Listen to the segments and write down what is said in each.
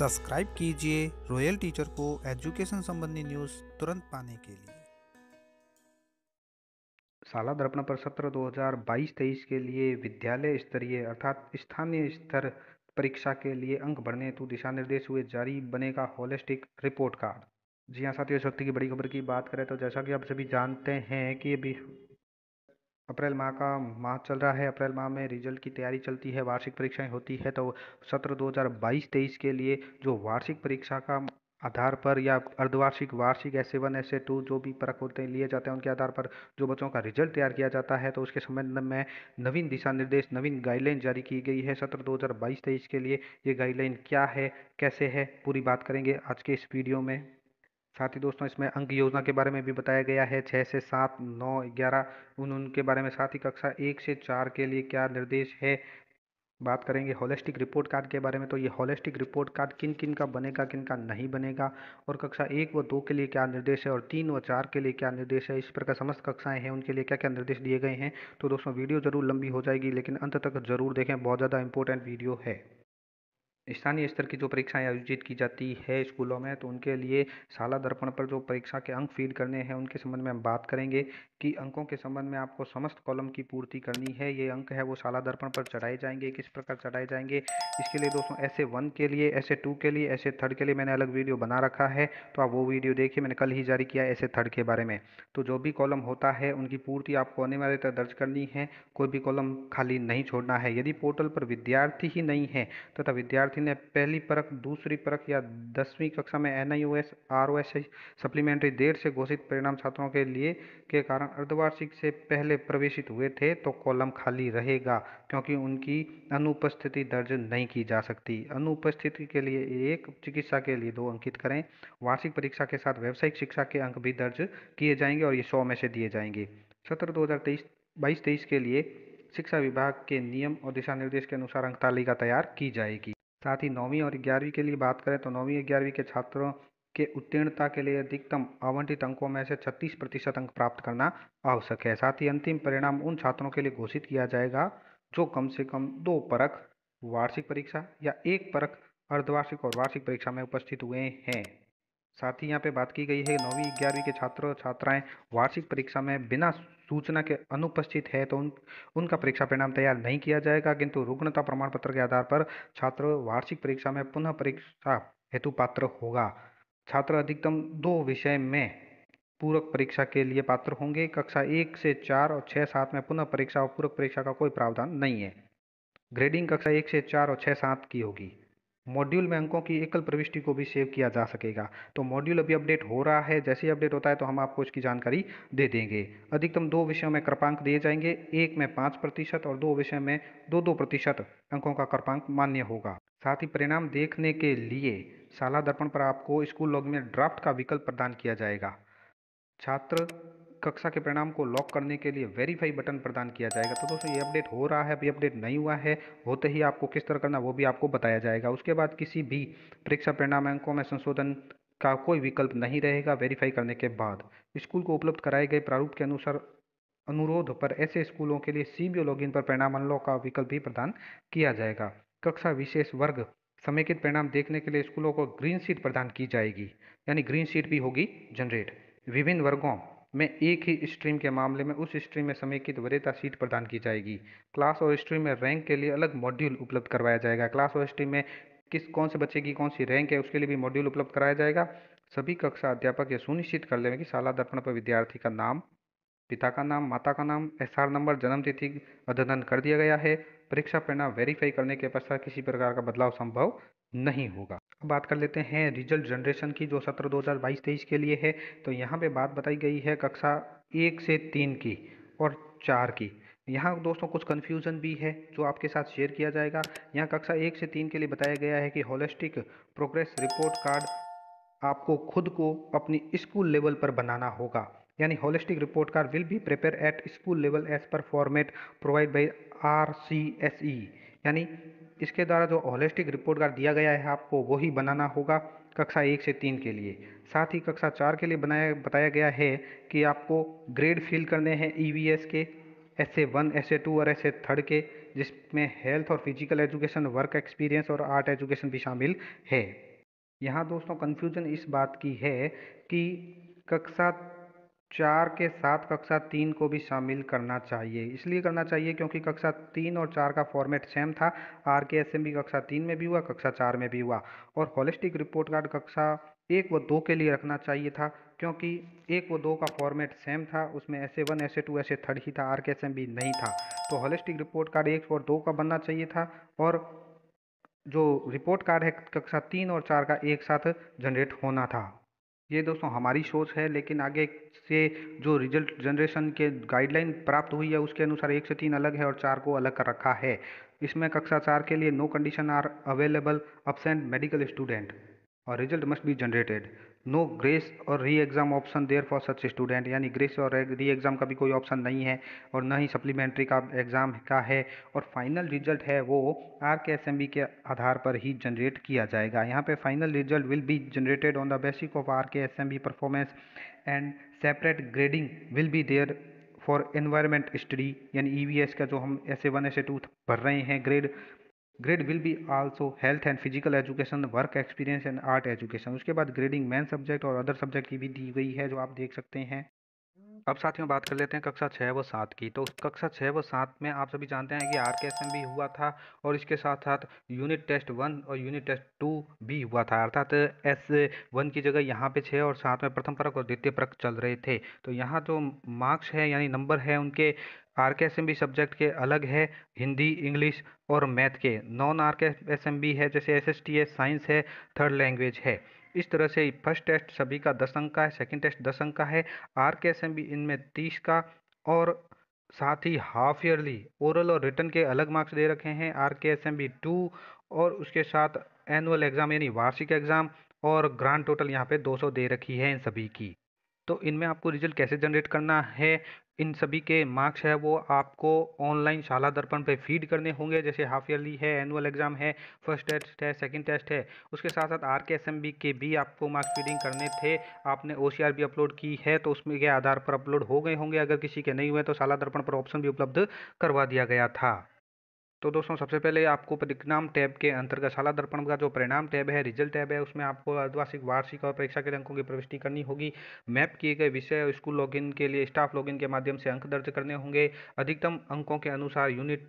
Subscribe कीजिए royal teacher को education संबंधी न्यूज़ तुरंत पाने के लिए। शाला दर्पण पर सत्र 2022-23 के लिए विद्यालय स्तरीय अर्थात स्थानीय स्तर परीक्षा के लिए अंक बढ़ने हेतु दिशा निर्देश हुए जारी, बनेगा होलिस्टिक रिपोर्ट कार्ड। जी हाँ साथियों, इस वक्त की बड़ी खबर की बात करें तो जैसा कि आप सभी जानते हैं कि अभी अप्रैल माह का माह चल रहा है। अप्रैल माह में रिजल्ट की तैयारी चलती है, वार्षिक परीक्षाएं होती है। तो सत्र 2022-23 के लिए जो वार्षिक परीक्षा का आधार पर या अर्धवार्षिक, वार्षिक, ऐसे 1 ऐसे 2 जो भी परख होते हैं लिए जाते हैं, उनके आधार पर जो बच्चों का रिजल्ट तैयार किया जाता है, तो उसके संबंध में नवीन दिशा निर्देश, नवीन गाइडलाइन जारी की गई है सत्र 2022-23 के लिए। ये गाइडलाइन क्या है, कैसे है, पूरी बात करेंगे आज के इस वीडियो में। साथ ही दोस्तों इसमें अंक योजना के बारे में भी बताया गया है, 6 से 7, 9, 11 उनके बारे में। साथ ही कक्षा 1 से 4 के लिए क्या निर्देश है, बात करेंगे। होलिस्टिक रिपोर्ट कार्ड के बारे में, तो ये होलिस्टिक रिपोर्ट कार्ड किन किन का बनेगा, किन का नहीं बनेगा, और कक्षा 1 व 2 के लिए क्या निर्देश है, और 3 व 4 के लिए क्या निर्देश है, इस प्रकार समस्त कक्षाएं हैं उनके लिए क्या क्या निर्देश दिए गए हैं। तो दोस्तों वीडियो जरूर लंबी हो जाएगी, लेकिन अंत तक जरूर देखें, बहुत ज़्यादा इंपॉर्टेंट वीडियो है। स्थानीय स्तर की जो परीक्षाएं आयोजित की जाती है स्कूलों में, तो उनके लिए शाला दर्पण पर जो परीक्षा के अंक फीड करने हैं, उनके संबंध में हम बात करेंगे कि अंकों के संबंध में आपको समस्त कॉलम की पूर्ति करनी है। ये अंक है वो शाला दर्पण पर चढ़ाए जाएंगे। किस प्रकार चढ़ाए जाएंगे, इसके लिए दोस्तों ऐसे 1 के लिए, ऐसे 2 के लिए, ऐसे 3 के लिए मैंने अलग वीडियो बना रखा है, तो आप वो वीडियो देखिए। मैंने कल ही जारी किया है ऐसे 3 के बारे में। तो जो भी कॉलम होता है उनकी पूर्ति आपको अनिवार्यतः दर्ज करनी है, कोई भी कॉलम खाली नहीं छोड़ना है। यदि पोर्टल पर विद्यार्थी ही नहीं है तथा विद्यार्थी ने पहली परख, दूसरी परख या 10वीं कक्षा में NIOS, ROS सप्लीमेंट्री देर से घोषित परिणाम छात्रों के लिए के कारण अर्धवार्षिक से पहले प्रवेशित हुए थे, तो कॉलम खाली रहेगा, क्योंकि उनकी अनुपस्थिति दर्ज नहीं की जा सकती। अनुपस्थिति के लिए 1, चिकित्सा के लिए 2 अंकित करें। वार्षिक परीक्षा के साथ व्यावसायिक शिक्षा के अंक भी दर्ज किए जाएंगे और ये 100 में से दिए जाएंगे। सत्र 2022-23 के लिए शिक्षा विभाग के नियम और दिशा निर्देश के अनुसार अंक तालिका तैयार की जाएगी। साथ ही 9वीं और 11वीं के लिए बात करें तो 9वीं 11वीं के छात्रों के उत्तीर्णता के लिए अधिकतम आवंटित अंकों में से 36% अंक प्राप्त करना आवश्यक है। साथ ही अंतिम परिणाम उन छात्रों के लिए घोषित किया जाएगा जो कम से कम 2 परख वार्षिक परीक्षा या 1 परख अर्धवार्षिक और वार्षिक परीक्षा में उपस्थित हुए हैं। साथ ही यहाँ पे बात की गई है 9वीं 11वीं के छात्र छात्राएं वार्षिक परीक्षा में बिना सूचना के अनुपस्थित है, तो उनका परीक्षा परिणाम तैयार नहीं किया जाएगा, किंतु रुग्णता प्रमाण पत्र के आधार पर छात्र वार्षिक परीक्षा में पुनः परीक्षा हेतु पात्र होगा। छात्र अधिकतम 2 विषय में पूरक परीक्षा के लिए पात्र होंगे। कक्षा 1 से 4 और 6, 7 में पुनः परीक्षा और पूरक परीक्षा का कोई प्रावधान नहीं है। ग्रेडिंग कक्षा 1 से 4 और 6, 7 की होगी। मॉड्यूल में अंकों की एकल प्रविष्टि को भी सेव किया जा सकेगा। तो मॉड्यूल अभी अपडेट हो रहा है, जैसे ही अपडेट होता है तो हम आपको इसकी जानकारी दे देंगे। अधिकतम 2 विषयों में कृपांक दिए जाएंगे, 1 में 5% और 2 विषय में 2-2% अंकों का कृपांक मान्य होगा। साथ ही परिणाम देखने के लिए शाला दर्पण पर आपको स्कूल लॉग में ड्राफ्ट का विकल्प प्रदान किया जाएगा। छात्र कक्षा के परिणाम को लॉक करने के लिए वेरीफाई बटन प्रदान किया जाएगा। तो दोस्तों ये अपडेट हो रहा है, अभी अपडेट नहीं हुआ है, होते ही आपको किस तरह करना वो भी आपको बताया जाएगा। उसके बाद किसी भी परीक्षा परिणाम अंकों में संशोधन का कोई विकल्प नहीं रहेगा। वेरीफाई करने के बाद स्कूल को उपलब्ध कराए गए प्रारूप के अनुसार अनुरोध पर ऐसे स्कूलों के लिए CBO लॉगिन पर परिणाम अनलॉक का विकल्प भी प्रदान किया जाएगा। कक्षा विशेष वर्ग समेकित परिणाम देखने के लिए स्कूलों को ग्रीन शीट प्रदान की जाएगी, यानी ग्रीन शीट भी होगी जनरेट। विभिन्न वर्गों में एक ही स्ट्रीम के मामले में उस स्ट्रीम में समेकित वरीयता सीट प्रदान की जाएगी। क्लास और स्ट्रीम में रैंक के लिए अलग मॉड्यूल उपलब्ध करवाया जाएगा। क्लास और स्ट्रीम में कौन से बच्चे की कौन सी रैंक है, उसके लिए भी मॉड्यूल उपलब्ध कराया जाएगा। सभी कक्षा अध्यापक यह सुनिश्चित कर लेंगे कि शाला दर्पण पर विद्यार्थी का नाम, पिता का नाम, माता का नाम, SR नंबर, जन्म तिथि अद्यतन कर दिया गया है। परीक्षा परिणाम वेरीफाई करने के पश्चात किसी प्रकार का बदलाव संभव नहीं होगा। अब बात कर लेते हैं रिजल्ट जनरेशन की, जो सत्र 2022-23 के लिए है। तो यहाँ पे बात बताई गई है कक्षा 1 से 3 की और 4 की। यहाँ दोस्तों कुछ कन्फ्यूज़न भी है जो आपके साथ शेयर किया जाएगा। यहाँ कक्षा 1 से 3 के लिए बताया गया है कि होलिस्टिक प्रोग्रेस रिपोर्ट कार्ड आपको खुद को अपनी स्कूल लेवल पर बनाना होगा, यानी holistic report card will be prepare at school level as per format provide by RCSE। यानी इसके द्वारा जो होलिस्टिक रिपोर्ट कार्ड दिया गया है आपको वही बनाना होगा कक्षा 1 से 3 के लिए। साथ ही कक्षा 4 के लिए बताया गया है कि आपको ग्रेड फिल करने हैं EVS के, SA1, SA2 और SA3 के, जिसमें हेल्थ और फिजिकल एजुकेशन, वर्क एक्सपीरियंस और आर्ट एजुकेशन भी शामिल है। यहाँ दोस्तों कन्फ्यूजन इस बात की है कि कक्षा 4 के साथ कक्षा 3 को भी शामिल करना चाहिए। इसलिए करना चाहिए क्योंकि कक्षा 3 और 4 का फॉर्मेट सेम था। RKSMB कक्षा 3 में भी हुआ, कक्षा 4 में भी हुआ। और होलिस्टिक रिपोर्ट कार्ड कक्षा 1 व 2 के लिए रखना चाहिए था, क्योंकि 1 व 2 का फॉर्मेट सेम था। उसमें SA1, SA2, SA3 ही था, RKSMB नहीं था। तो होलिस्टिक रिपोर्ट कार्ड 1 और 2 का बनना चाहिए था, और जो रिपोर्ट कार्ड है कक्षा 3 और 4 का एक साथ जनरेट होना था। ये दोस्तों हमारी सोच है, लेकिन आगे से जो रिजल्ट जनरेशन के गाइडलाइन प्राप्त हुई है उसके अनुसार 1 से 3 अलग है और 4 को अलग कर रखा है। इसमें कक्षा 4 के लिए no condition are available absent medical student और result must be generated. No grace और re exam option there for such student, यानी ग्रेस और री एग्ज़ाम का भी कोई ऑप्शन नहीं है, और न ही सप्लीमेंट्री का एग्ज़ाम का है। और फाइनल रिजल्ट है वो RKSMB के आधार पर ही जनरेट किया जाएगा। यहाँ पे final result will be generated on the basis of RKSMB performance and separate grading will be there for environment study, यानी EVS का जो हम SA1 SA2 भर रहे हैं grade will be also health and physical education, work experience and art education. उसके बाद grading main subject और अदर सब्जेक्ट की भी दी गई है, जो आप देख सकते हैं। अब साथियों बात कर लेते हैं कक्षा 6 व 7 की। तो कक्षा 6 व 7 में आप सभी जानते हैं कि RKSMB हुआ था, और इसके साथ साथ यूनिट टेस्ट 1 और यूनिट टेस्ट 2 भी हुआ था। अर्थात S1 की जगह यहाँ पे 6 और 7 में प्रथम परक और द्वितीय परक चल रहे थे। तो यहाँ जो मार्क्स है यानी नंबर है उनके RKSMB सब्जेक्ट के अलग है, हिंदी, इंग्लिश और मैथ के। नॉन RKSMB है जैसे SST है, साइंस है, थर्ड लैंग्वेज है। इस तरह से फर्स्ट टेस्ट सभी का 10 अंक का है, सेकंड टेस्ट 10 अंक का है, RKSMB इनमें 30 का, और साथ ही हाफ ईयरली ओरल और रिटन के अलग मार्क्स दे रखे हैं RKSMB 2, और उसके साथ एनुअल एग्जाम यानी वार्षिक एग्जाम और ग्रांड टोटल यहाँ पे 200 दे रखी है इन सभी की। तो इनमें आपको रिजल्ट कैसे जनरेट करना है, इन सभी के मार्क्स है वो आपको ऑनलाइन शाला दर्पण पे फीड करने होंगे। जैसे हाफ ईयरली है, एनुअल एग्जाम है, फर्स्ट टेस्ट है, सेकंड टेस्ट है, उसके साथ साथ RKSMB के भी आपको मार्क्स फीडिंग करने थे। आपने OCR भी अपलोड की है तो उसमें के आधार पर अपलोड हो गए होंगे। अगर किसी के नहीं हुए तो शाला दर्पण पर ऑप्शन भी उपलब्ध करवा दिया गया था। तो दोस्तों सबसे पहले आपको परिणाम टैब के अंतर्गत शाला दर्पण का जो परिणाम टैब है, रिजल्ट टैब है, उसमें आपको अर्धवार्षिक, वार्षिक और परीक्षा के अंकों की प्रविष्टि करनी होगी। मैप किए गए विषय और स्कूल लॉगिन के लिए स्टाफ लॉगिन के माध्यम से अंक दर्ज करने होंगे। अधिकतम अंकों के अनुसार यूनिट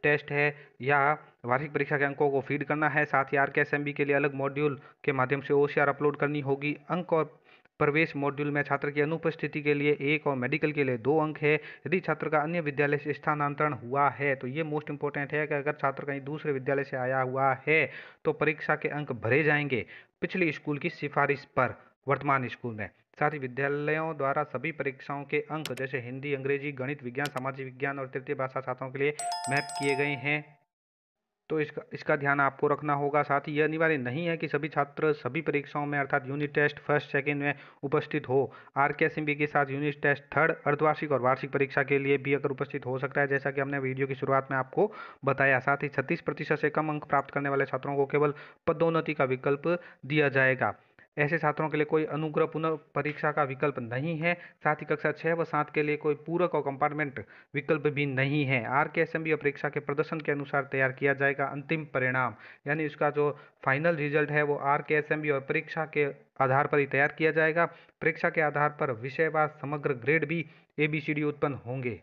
टेस्ट है या वार्षिक परीक्षा के अंकों को फीड करना है। साथ ही RKSMB के लिए अलग मॉड्यूल के माध्यम से OCR अपलोड करनी होगी। अंक और प्रवेश मॉड्यूल में छात्र की अनुपस्थिति के लिए 1 और मेडिकल के लिए 2 अंक है। यदि छात्र का अन्य विद्यालय से स्थानांतरण हुआ है, तो ये मोस्ट इंपॉर्टेंट है कि अगर छात्र कहीं दूसरे विद्यालय से आया हुआ है तो परीक्षा के अंक भरे जाएंगे पिछले स्कूल की सिफारिश पर वर्तमान स्कूल में। साथ ही विद्यालयों द्वारा सभी परीक्षाओं के अंक जैसे हिंदी, अंग्रेजी, गणित, विज्ञान, सामाजिक विज्ञान और तृतीय भाषा छात्रों के लिए मैप किए गए हैं। तो इसका ध्यान आपको रखना होगा। साथ ही यह अनिवार्य नहीं है कि सभी छात्र सभी परीक्षाओं में अर्थात यूनिट टेस्ट फर्स्ट सेकंड में उपस्थित हो। RKSMB के साथ यूनिट टेस्ट थर्ड, अर्धवार्षिक और वार्षिक परीक्षा के लिए भी अगर उपस्थित हो सकता है, जैसा कि हमने वीडियो की शुरुआत में आपको बताया। साथ ही 36% से कम अंक प्राप्त करने वाले छात्रों को केवल पदोन्नति का विकल्प दिया जाएगा। ऐसे छात्रों के लिए कोई अनुग्रह पुनः परीक्षा का विकल्प नहीं है। साथ ही कक्षा 6 व 7 के लिए कोई पूरक और कंपार्टमेंट विकल्प भी नहीं है। RKSMB परीक्षा के प्रदर्शन के अनुसार तैयार किया जाएगा अंतिम परिणाम, यानी उसका जो फाइनल रिजल्ट है वो RKSMB और परीक्षा के आधार पर ही तैयार किया जाएगा। परीक्षा के आधार पर विषयवार समग्र ग्रेड भी ABCD उत्पन्न होंगे।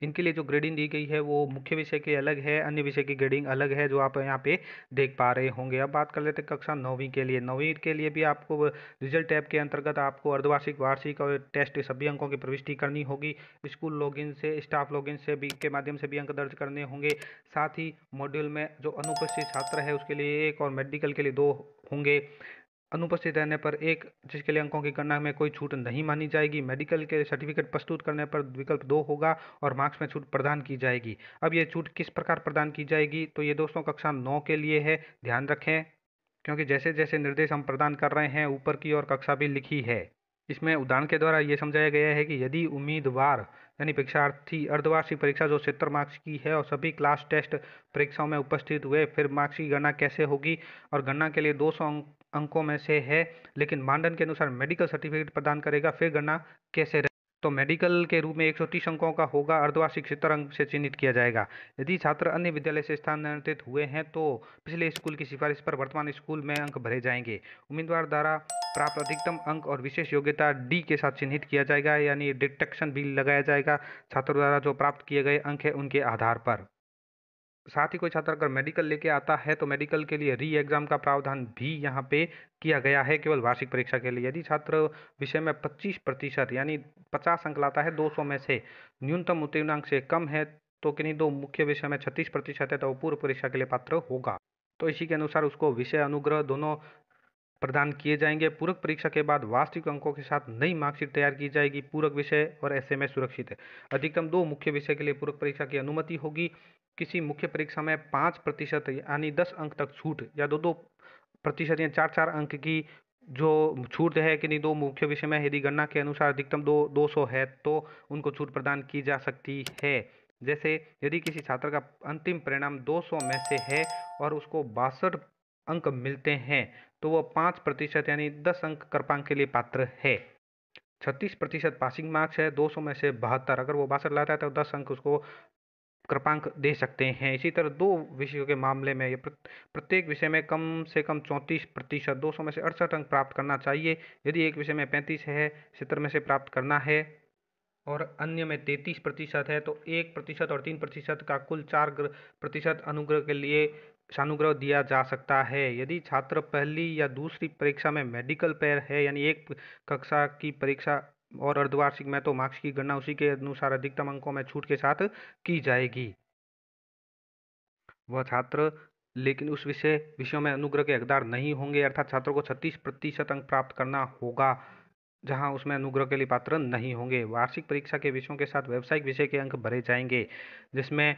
इनके लिए जो ग्रेडिंग दी गई है वो मुख्य विषय के अलग है, अन्य विषय की ग्रेडिंग अलग है, जो आप यहाँ पे देख पा रहे होंगे। अब बात कर लेते हैं कक्षा 9वीं के लिए। 9वीं के लिए भी आपको रिजल्ट टैब के अंतर्गत आपको अर्धवार्षिक, वार्षिक और टेस्ट सभी अंकों की प्रविष्टि करनी होगी। स्कूल लॉगिन से, स्टाफ लॉगिन से भी के माध्यम से भी अंक दर्ज करने होंगे। साथ ही मॉड्यूल में जो अनुपस्थित छात्र है उसके लिए 1 और मेडिकल के लिए 2 होंगे। अनुपस्थित रहने पर 1, जिसके लिए अंकों की गणना में कोई छूट नहीं मानी जाएगी। मेडिकल के सर्टिफिकेट प्रस्तुत करने पर विकल्प 2 होगा और मार्क्स में छूट प्रदान की जाएगी। अब ये छूट किस प्रकार प्रदान की जाएगी, तो ये दोस्तों कक्षा 9 के लिए है, ध्यान रखें, क्योंकि जैसे जैसे निर्देश हम प्रदान कर रहे हैं ऊपर की ओर कक्षा भी लिखी है। इसमें उदाहरण के द्वारा ये समझाया गया है कि यदि उम्मीदवार यानी परीक्षार्थी अर्धवार्षिक परीक्षा जो 70 मार्क्स की है और सभी क्लास टेस्ट परीक्षाओं में उपस्थित हुए, फिर मार्क्स की गणना कैसे होगी, और गणना के लिए 200 अंकों में से है, लेकिन मानदंड के अनुसार मेडिकल सर्टिफिकेट प्रदान करेगा, फिर गणना कैसे तो मेडिकल के रूप में 130 अंकों का होगा, अर्धवार्षिक 70 अंक से चिन्हित किया जाएगा। यदि छात्र अन्य विद्यालय से स्थानांतरित हुए हैं तो पिछले स्कूल की सिफारिश पर वर्तमान स्कूल में अंक भरे जाएंगे। उम्मीदवार द्वारा प्राप्त अधिकतम अंक और विशेष योग्यता डी के साथ चिन्हित किया जाएगा, यानी डिटेक्शन भी लगाया जाएगा छात्र द्वारा जो प्राप्त किए गए अंक है उनके आधार पर। साथ ही कोई छात्र अगर मेडिकल लेके आता है तो मेडिकल के लिए री एग्जाम का प्रावधान भी यहाँ पे किया गया है, केवल वार्षिक परीक्षा के लिए। यदि छात्र विषय में 25% यानी 50 अंक लाता है 200 में से, न्यूनतम उत्तीर्णांक से कम है तो किन्हीं दो मुख्य विषय में 36% है तो वो पूर्व परीक्षा के लिए पात्र होगा। तो इसी के अनुसार उसको विषय अनुग्रह दोनों प्रदान किए जाएंगे। पूरक परीक्षा के बाद वास्तविक अंकों के साथ नई मार्कशीट तैयार की जाएगी। पूरक विषय और एसएमएस सुरक्षित है। अधिकतम 2 मुख्य विषय के लिए पूरक परीक्षा की अनुमति होगी। किसी मुख्य परीक्षा में 5% यानी 10 अंक तक छूट या 2-2% या 4-4 अंक की जो छूट है कि नहीं, दो मुख्य विषय में यदि गणना के अनुसार अधिकतम 200 है तो उनको छूट प्रदान की जा सकती है। जैसे यदि किसी छात्र का अंतिम परिणाम 200 में से है और उसको 62 अंक मिलते हैं तो वो 5% यानी 10 अंक कृपांक के लिए पात्र है। 36% पासिंग मार्क्स है, 200 में से 72, अगर वो 62 लाता है तो 10 अंक उसको कृपांक दे सकते हैं। इसी तरह दो विषयों के मामले में प्रत्येक विषय में कम से कम 34%, 200 में से 68 अंक प्राप्त करना चाहिए। यदि एक विषय में 35 है, 70 में से प्राप्त करना है और अन्य में 33% है तो 1% और 3% का कुल 4% अनुग्रह के लिए सानुग्रह दिया जा सकता है। यदि छात्र पहली या दूसरी परीक्षा में मेडिकल पेयर है, यानी एक कक्षा की परीक्षा और अर्धवार्षिक में, तो मार्क्स की गणना उसी के अनुसार अधिकतम अंकों में छूट के साथ की जाएगी। वह छात्र लेकिन उस विषयों में अनुग्रह के हकदार नहीं होंगे, अर्थात छात्रों को 36% अंक प्राप्त करना होगा जहां उसमें अनुग्रह के लिए पात्र नहीं होंगे। वार्षिक परीक्षा के विषयों के साथ व्यावसायिक विषय के अंक भरे जाएंगे, जिसमें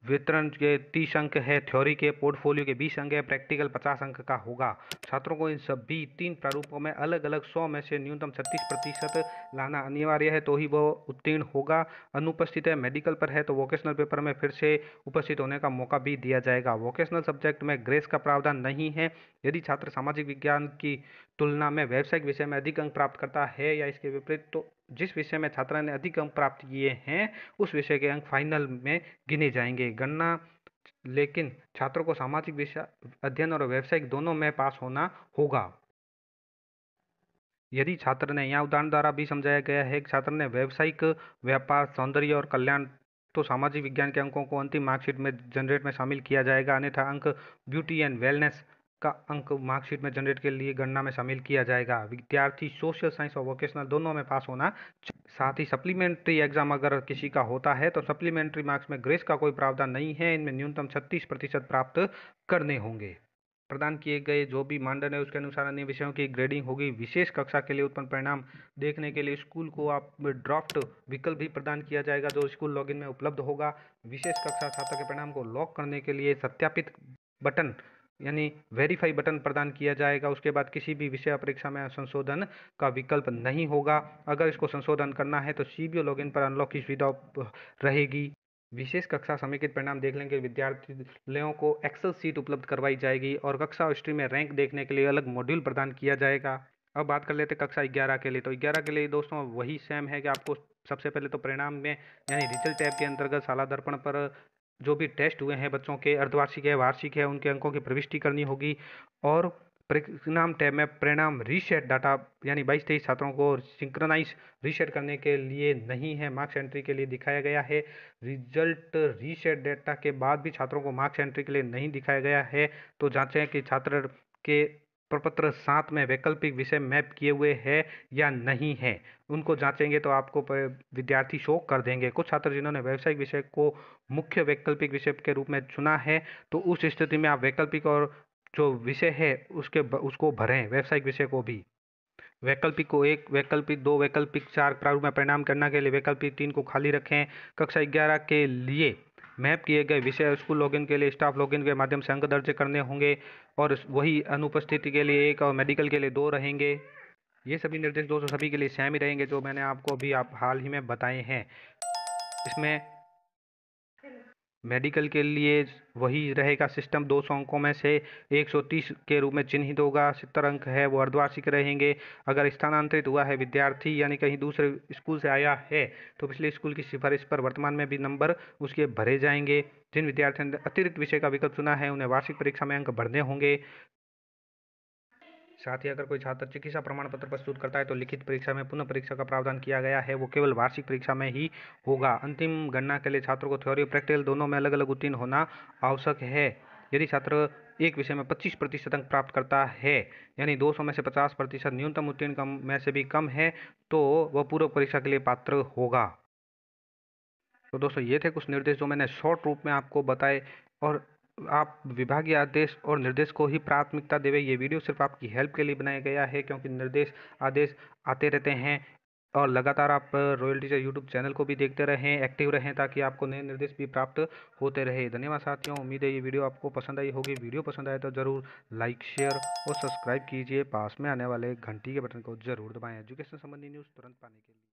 वितरण के 30 अंक है, थ्योरी के पोर्टफोलियो के 20 अंक है, प्रैक्टिकल 50 अंक का होगा। छात्रों को इन सभी 3 प्रारूपों में अलग अलग 100 में से न्यूनतम 36% लाना अनिवार्य है तो ही वो उत्तीर्ण होगा। अनुपस्थित है, मेडिकल पर है तो वोकेशनल पेपर में फिर से उपस्थित होने का मौका भी दिया जाएगा। वोकेशनल सब्जेक्ट में ग्रेस का प्रावधान नहीं है। यदि छात्र सामाजिक विज्ञान की तुलना में व्यावसायिक विषय में अधिक अंक प्राप्त करता है या इसके विपरीत, तो जिस विषय में छात्र ने अधिक अंक प्राप्त किए हैं उस विषय के अंक फाइनल में गिने जाएंगे। गणना लेकिन छात्रों को सामाजिक विषय अध्ययन और व्यावसायिक दोनों में पास होना होगा। यदि छात्र ने, यहाँ उदाहरण द्वारा भी समझाया गया है कि छात्र ने व्यावसायिक, व्यापार, सौंदर्य और कल्याण, तो सामाजिक विज्ञान के अंकों को अंतिम मार्कशीट में जनरेट में शामिल किया जाएगा। अन्यथा अंक ब्यूटी एंड वेलनेस का अंक मार्कशीट में जनरेट के लिए गणना में शामिल किया जाएगा। विद्यार्थी सोशल साइंस और वोकेशनल दोनों में पास होना। साथ ही सप्लीमेंट्री एग्जाम अगर किसी का होता है तो सप्लीमेंट्री मार्क्स में ग्रेस का कोई प्रावधान नहीं है। इनमें न्यूनतम 36% प्राप्त करने होंगे। प्रदान किए गए जो भी मानदंड है उसके अनुसार अन्य विषयों की ग्रेडिंग होगी। विशेष कक्षा के लिए उत्पन्न परिणाम देखने के लिए स्कूल को आप ड्राफ्ट विकल्प भी प्रदान किया जाएगा जो स्कूल लॉगिन में उपलब्ध होगा। विशेष कक्षा छात्र के परिणाम को लॉक करने के लिए सत्यापित बटन यानी वेरीफाई बटन प्रदान किया जाएगा। उसके बाद किसी भी विषय परीक्षा में संशोधन का विकल्प नहीं होगा। अगर इसको संशोधन करना है तो सीबीओ लॉगिन पर अनलॉक की सुविधा रहेगी। विशेष कक्षा समेकित परिणाम देखने के विद्यार्थियों को एक्सेल सीट उपलब्ध करवाई जाएगी और कक्षा और स्ट्रीम में रैंक देखने के लिए अलग मॉड्यूल प्रदान किया जाएगा। अब बात कर लेते हैं कक्षा 11 के लिए। तो 11 के लिए दोस्तों वही सेम है कि आपको सबसे पहले तो परिणाम में यानी रिजल्ट टैब के अंतर्गत शाला दर्पण पर जो भी टेस्ट हुए हैं बच्चों के, अर्धवार्षिक है, वार्षिक है, उनके अंकों की प्रविष्टि करनी होगी। और परिणाम टैब में परिणाम रीसेट डाटा यानी 22-23 छात्रों को सिंक्रोनाइज रीसेट करने के लिए नहीं है, मार्क्स एंट्री के लिए दिखाया गया है। रिजल्ट रीसेट डाटा के बाद भी छात्रों को मार्क्स एंट्री के लिए नहीं दिखाया गया है तो जांचें कि छात्र के प्रपत्र 7 में वैकल्पिक विषय मैप किए हुए हैं या नहीं है। उनको जांचेंगे तो आपको विद्यार्थी शो कर देंगे। कुछ छात्र जिन्होंने व्यावसायिक विषय को मुख्य वैकल्पिक विषय के रूप में चुना है तो उस स्थिति में आप वैकल्पिक और जो विषय है उसको भरें, व्यावसायिक विषय को भी। वैकल्पिक को 1, वैकल्पिक 2, वैकल्पिक 4 प्रारूप में परिणाम करने के लिए वैकल्पिक 3 को खाली रखें। कक्षा 11 के लिए मैप किए गए विषय स्कूल लॉगिन के लिए स्टाफ लॉगिन के माध्यम से अंक दर्ज करने होंगे और वही अनुपस्थिति के लिए 1 और मेडिकल के लिए 2 रहेंगे। ये सभी निर्देश दोस्तों सभी के लिए सेम ही रहेंगे जो मैंने आपको अभी हाल ही में बताए हैं। इसमें मेडिकल के लिए वही रहेगा सिस्टम, 200 अंकों में से 130 के रूप में चिन्हित होगा, 70 अंक है वो अर्धवार्षिक रहेंगे। अगर स्थानांतरित हुआ है विद्यार्थी यानी कहीं दूसरे स्कूल से आया है तो पिछले स्कूल की सिफारिश पर वर्तमान में भी नंबर उसके भरे जाएंगे। जिन विद्यार्थियों ने अतिरिक्त विषय का विकल्प चुना है उन्हें वार्षिक परीक्षा में अंक बढ़ने होंगे। साथ ही अगर कोई छात्र चिकित्सा प्रमाण पत्र प्रस्तुत करता है तो लिखित परीक्षा में पुनः परीक्षा का प्रावधान किया गया है, वो केवल वार्षिक परीक्षा में ही होगा। अंतिम गणना के लिए छात्रों को थ्योरी और प्रैक्टिकल दोनों में अलग अलग उत्तीर्ण होना आवश्यक है। यदि छात्र एक विषय में 25% अंक प्राप्त करता है यानी 200 में से 50% न्यूनतम उत्तीर्ण कम में से भी कम है तो वह पूरक परीक्षा के लिए पात्र होगा। तो दोस्तों ये थे कुछ निर्देश जो मैंने शॉर्ट रूप में आपको बताए, और आप विभागीय आदेश और निर्देश को ही प्राथमिकता देवे। ये वीडियो सिर्फ आपकी हेल्प के लिए बनाया गया है क्योंकि निर्देश आदेश आते रहते हैं और लगातार आप रॉयल टीचर यूट्यूब चैनल को भी देखते रहें, एक्टिव रहें ताकि आपको नए निर्देश भी प्राप्त होते रहे। धन्यवाद साथियों, उम्मीद है ये वीडियो आपको पसंद आई होगी। वीडियो पसंद आए तो ज़रूर लाइक शेयर और सब्सक्राइब कीजिए। पास में आने वाले घंटी के बटन को जरूर दबाएं एजुकेशन संबंधी न्यूज़ तुरंत पाने के लिए।